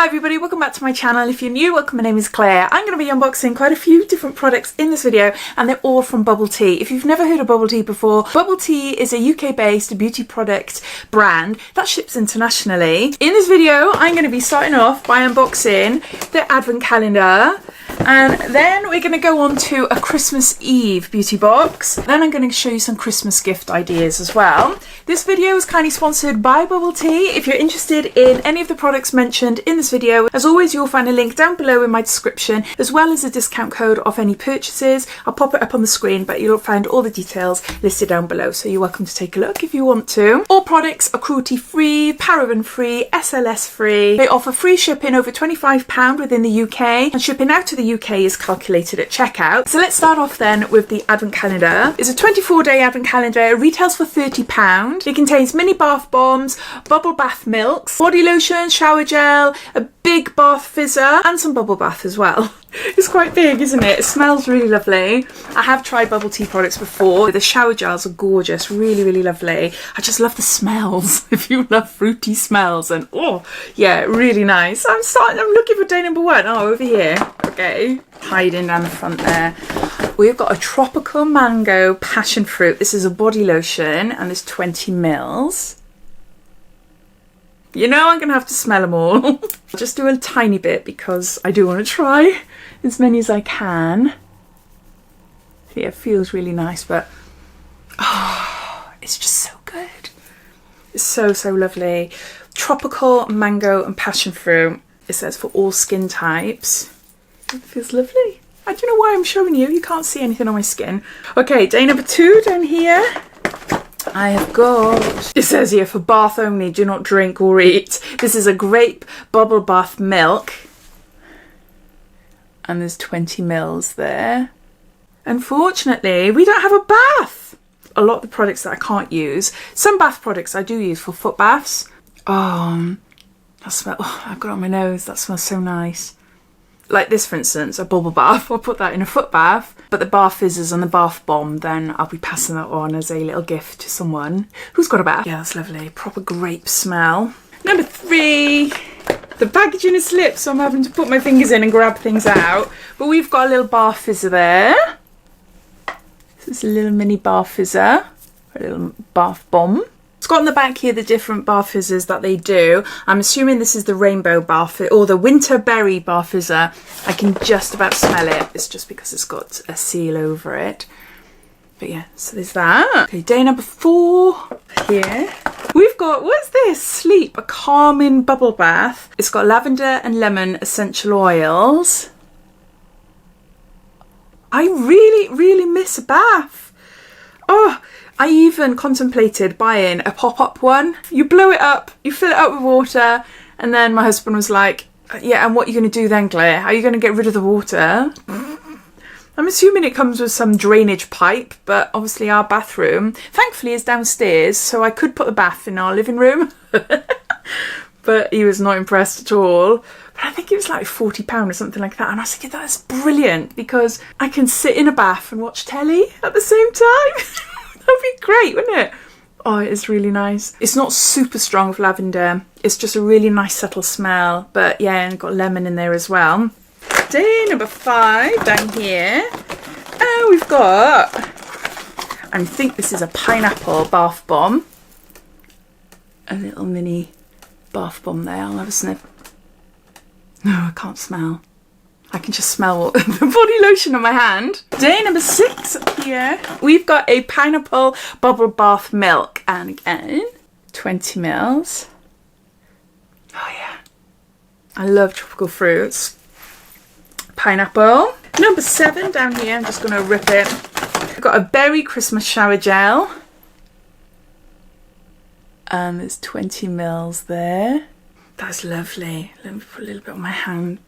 Hi everybody, welcome back to my channel. If you're new, welcome, my name is Claire. I'm going to be unboxing quite a few different products in this video and they're all from Bubble Tea. If you've never heard of Bubble Tea before, Bubble Tea is a UK based beauty product brand that ships internationally. In this video, I'm going to be starting off by unboxing the advent calendar, and then we're going to go on to a Christmas Eve beauty box. Then I'm going to show you some Christmas gift ideas as well. This video is kindly sponsored by Bubble Tea. If you're interested in any of the products mentioned in this video, as always, you'll find a link down below in my description, as well as a discount code off any purchases. I'll pop it up on the screen, but you'll find all the details listed down below, so you're welcome to take a look if you want to. All products are cruelty free, paraben free, SLS free. They offer free shipping over £25 within the UK, and shipping out to the UK is calculated at checkout. So let's start off then with the advent calendar. It's a 24-day advent calendar. It retails for £30. It contains mini bath bombs, bubble bath milks, body lotion, shower gel, a big bath fizzer, and some bubble bath as well. It's quite big, isn't it? It smells really lovely. I have tried Bubble Tea products before. The shower gels are gorgeous, really, really lovely. I just love the smells. If you love fruity smells, and oh yeah, really nice. I'm looking for day number one. Oh, over here. Okay, hiding down the front there. We've got a tropical mango passion fruit. This is a body lotion and it's 20 mils. You know I'm going to have to smell them all. I'll just do a tiny bit because I do want to try as many as I can. Yeah, it feels really nice, but oh, it's just so good. It's so, so lovely. Tropical mango and passion fruit. It says for all skin types. It feels lovely. I don't know why I'm showing you. You can't see anything on my skin. Okay, day number 2 down here. I have got, it says here, for bath only, do not drink or eat. This is a grape bubble bath milk. And there's 20 mils there. Unfortunately, we don't have a bath. A lot of the products that I can't use. Some bath products I do use for foot baths. Oh, that smell, oh, I've got it on my nose. That smells so nice. Like this, for instance, a bubble bath. I'll put that in a foot bath. But the bath fizzers and the bath bomb, then I'll be passing that on as a little gift to someone who's got a bath. Yeah, that's lovely. Proper grape smell. Number 3. The packaging is slipped, so I'm having to put my fingers in and grab things out. But we've got a little bath fizzer there. This is a little mini bath fizzer. A little bath bomb. It's got on the back here the different bath fizzers that they do. I'm assuming this is the rainbow bath or the winter berry bath fizzer. I can just about smell it. It's just because it's got a seal over it. But yeah, so there's that. Okay, day number 4 here. We've got, what's this? Sleep, a calming bubble bath. It's got lavender and lemon essential oils. I really, really miss a bath. Oh, I even contemplated buying a pop-up one. You blow it up, you fill it up with water, and then my husband was like, yeah, and what are you going to do then, Claire? How are you going to get rid of the water? I'm assuming it comes with some drainage pipe, but obviously our bathroom, thankfully, is downstairs, so I could put the bath in our living room. But he was not impressed at all. But I think it was like £40 or something like that. And I was thinking, that's brilliant, because I can sit in a bath and watch telly at the same time. That'd be great, wouldn't it? Oh, it is really nice. It's not super strong with lavender. It's just a really nice subtle smell. But yeah, and got lemon in there as well. Day number 5 down here. Oh, we've got, I think this is a pineapple bath bomb. A little mini bath bomb there. I'll have a sniff. No, I can't smell. I can just smell the body lotion on my hand. Day number 6 here. We've got a pineapple bubble bath milk. And again, 20 mils. Oh yeah. I love tropical fruits. Pineapple. Number 7 down here. I'm just going to rip it. I've got a berry Christmas shower gel. And there's 20 mils there. That's lovely. Let me put a little bit on my hand.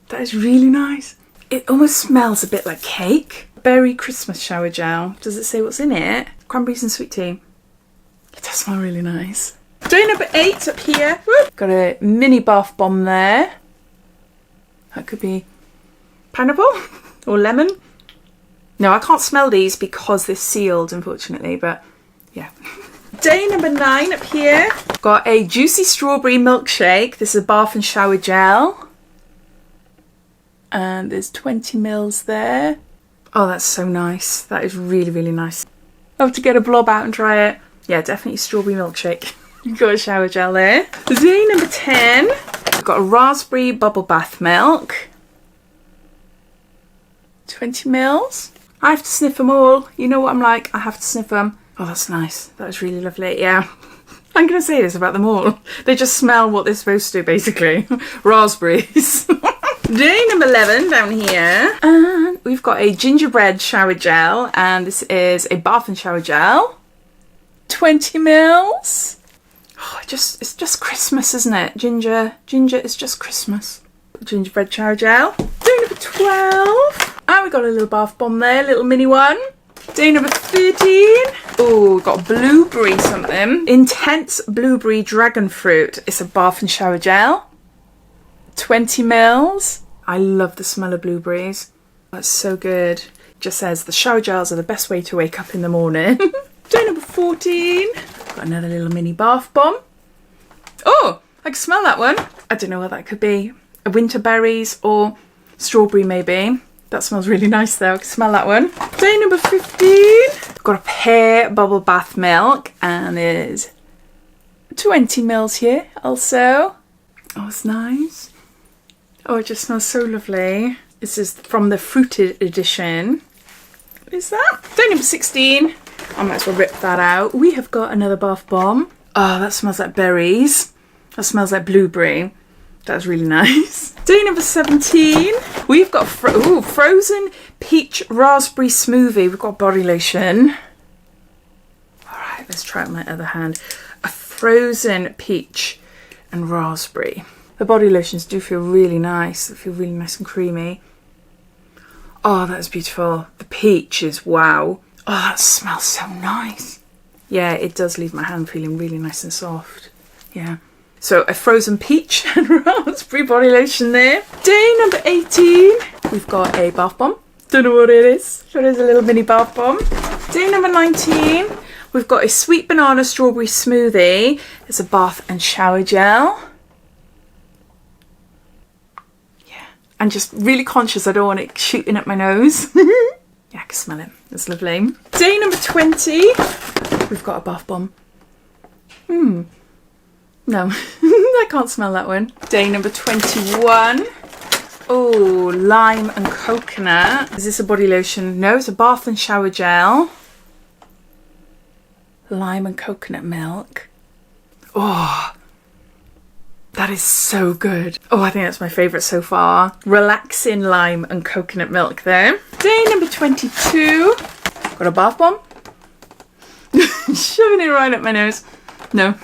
That is really nice. It almost smells a bit like cake. Berry Christmas shower gel. Does it say what's in it? Cranberries and sweet tea. It does smell really nice. Day number 8 up here. Got a mini bath bomb there. That could be pineapple or lemon. No, I can't smell these because they're sealed, unfortunately, but yeah. Day number 9 up here. Got a juicy strawberry milkshake. This is a bath and shower gel. And there's 20 mils there. Oh, that's so nice. That is really, really nice. I'll have to get a blob out and try it. Yeah, definitely strawberry milkshake. You've got a shower gel there. Day number 10. We've got a raspberry bubble bath milk. 20 mils. I have to sniff them all. You know what I'm like. I have to sniff them. Oh, that's nice. That is really lovely. Yeah. I'm going to say this about them all. They just smell what they're supposed to, basically. Raspberries. Day number 11 down here. And we've got a gingerbread shower gel. And this is a bath and shower gel. 20 mils. Oh, it's just Christmas, isn't it? Ginger is just Christmas. Gingerbread shower gel. Day number 12. And we got a little bath bomb there, little mini one. Day number 13. Oh, we've got blueberry something. Intense blueberry dragon fruit. It's a bath and shower gel. 20 mils. I love the smell of blueberries. That's so good. It just says the shower gels are the best way to wake up in the morning. Day number 14. Got another little mini bath bomb. Oh, I can smell that one. I don't know what that could be. Winter berries or strawberry maybe. That smells really nice though. I can smell that one. Day number 15. Got a pear bubble bath milk and there's 20 mils here also. Oh, it's nice. Oh, it just smells so lovely. This is from the fruited edition. What is that? Day number 16. I might as well rip that out. We have got another bath bomb. Oh, that smells like berries. That smells like blueberry. That's really nice. Day number 17. We've got frozen peach raspberry smoothie. We've got body lotion. All right, let's try it on my other hand. A frozen peach and raspberry. The body lotions do feel really nice. They feel really nice and creamy. Oh, that's beautiful. The peach is wow. Oh, that smells so nice. Yeah, it does leave my hand feeling really nice and soft. Yeah. So a frozen peach and raspberry body lotion there. Day number 18. We've got a bath bomb. Don't know what it is. But it's a little mini bath bomb. Day number 19. We've got a sweet banana strawberry smoothie. It's a bath and shower gel. Yeah. I'm just really conscious I don't want it shooting up my nose. Yeah, I can smell it. It's lovely. Day number 20. We've got a bath bomb. No, I can't smell that one. Day number 21. Oh, lime and coconut. Is this a body lotion? No, it's a bath and shower gel. Lime and coconut milk. Oh, that is so good. Oh, I think that's my favourite so far. Relaxing lime and coconut milk there. Day number 22. Got a bath bomb. Shoving it right up my nose. No.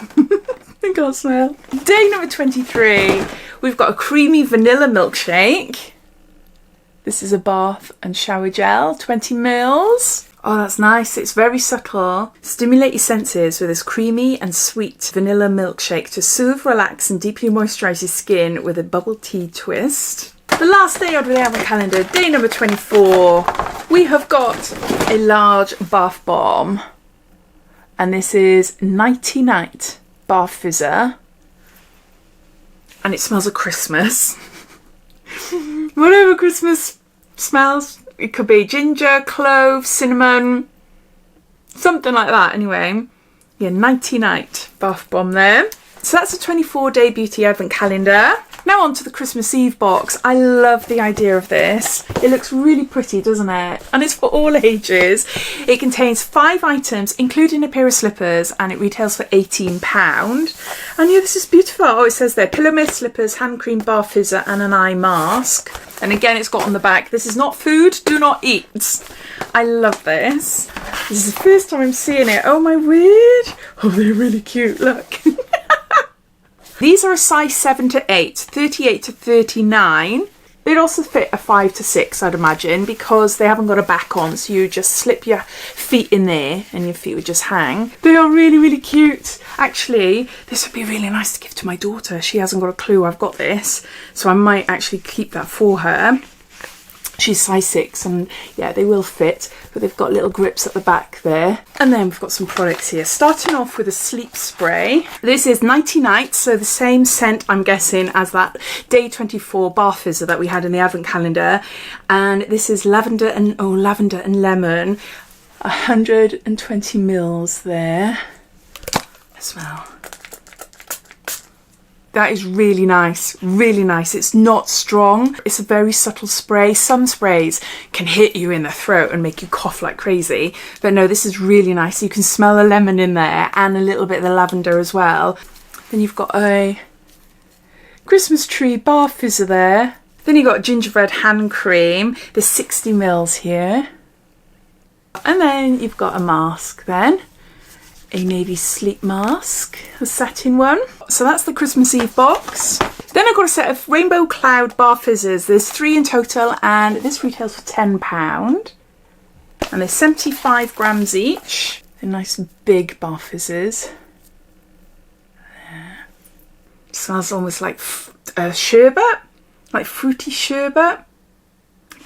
I can't smell. Day number 23. We've got a creamy vanilla milkshake. This is a bath and shower gel. 20 mils. Oh, that's nice. It's very subtle. Stimulate your senses with this creamy and sweet vanilla milkshake to soothe, relax and deeply moisturise your skin with a bubble tea twist. The last day of the advent calendar, day number 24. We have got a large bath bomb. And this is Nighty Night Bath Fizzer. And it smells of Christmas. Whatever Christmas smells. It could be ginger, clove, cinnamon, something like that anyway. Yeah, Nighty Night Bath Bomb there. So that's a 24-day beauty advent calendar. Now on to the Christmas Eve box. I love the idea of this. It looks really pretty, doesn't it? And it's for all ages. It contains 5 items, including a pair of slippers, and it retails for £18. And yeah, this is beautiful. Oh, it says there, pillow mist, slippers, hand cream, bath fizzer, and an eye mask. And again, it's got on the back, this is not food, do not eat. I love this. This is the first time I'm seeing it. Oh my word. Oh, they're really cute, look. These are a size 7 to 8, 38 to 39. They'd also fit a 5 to 6, I'd imagine, because they haven't got a back on, so you just slip your feet in there and your feet would just hang. They are really, really cute. Actually, this would be really nice to give to my daughter. She hasn't got a clue I've got this, so I might actually keep that for her. She's size 6 and yeah, they will fit, but they've got little grips at the back there. And then we've got some products here, starting off with a sleep spray. This is Nighty Night, so the same scent I'm guessing as that Day 24 bar fizzer that we had in the advent calendar. And this is lavender and lemon, 120 mils there as well. That is really nice, really nice. It's not strong. It's a very subtle spray. Some sprays can hit you in the throat and make you cough like crazy. But no, this is really nice. You can smell the lemon in there and a little bit of the lavender as well. Then you've got a Christmas tree bar fizzer there. Then you've got gingerbread hand cream. There's 60 mils here. And then you've got a mask then. A navy sleep mask, a satin one. So that's the Christmas Eve box. Then I've got a set of Rainbow Cloud bar fizzers. There's 3 in total and this retails for £10. And they're 75 grams each. They're nice big bar fizzers. There. Smells almost like sherbet, like fruity sherbet.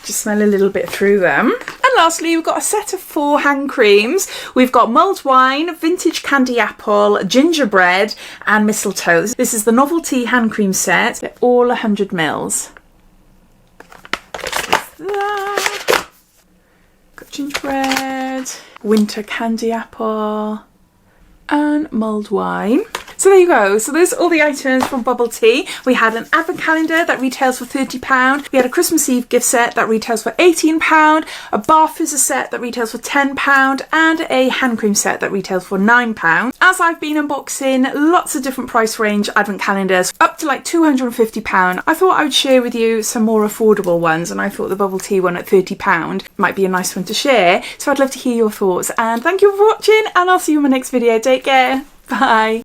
Just smell a little bit through them. And lastly, we've got a set of 4 hand creams. We've got mulled wine, vintage candy apple, gingerbread and mistletoe. This is the novelty hand cream set. They're all 100 mils. Got gingerbread, winter candy apple and mulled wine. So there you go. So there's all the items from Bubble Tea. We had an advent calendar that retails for £30. We had a Christmas Eve gift set that retails for £18. A bar fizzer set that retails for £10. And a hand cream set that retails for £9. As I've been unboxing lots of different price range advent calendars, up to like £250, I thought I would share with you some more affordable ones. And I thought the Bubble Tea one at £30 might be a nice one to share. So I'd love to hear your thoughts. And thank you for watching, and I'll see you in my next video. Take care. Bye.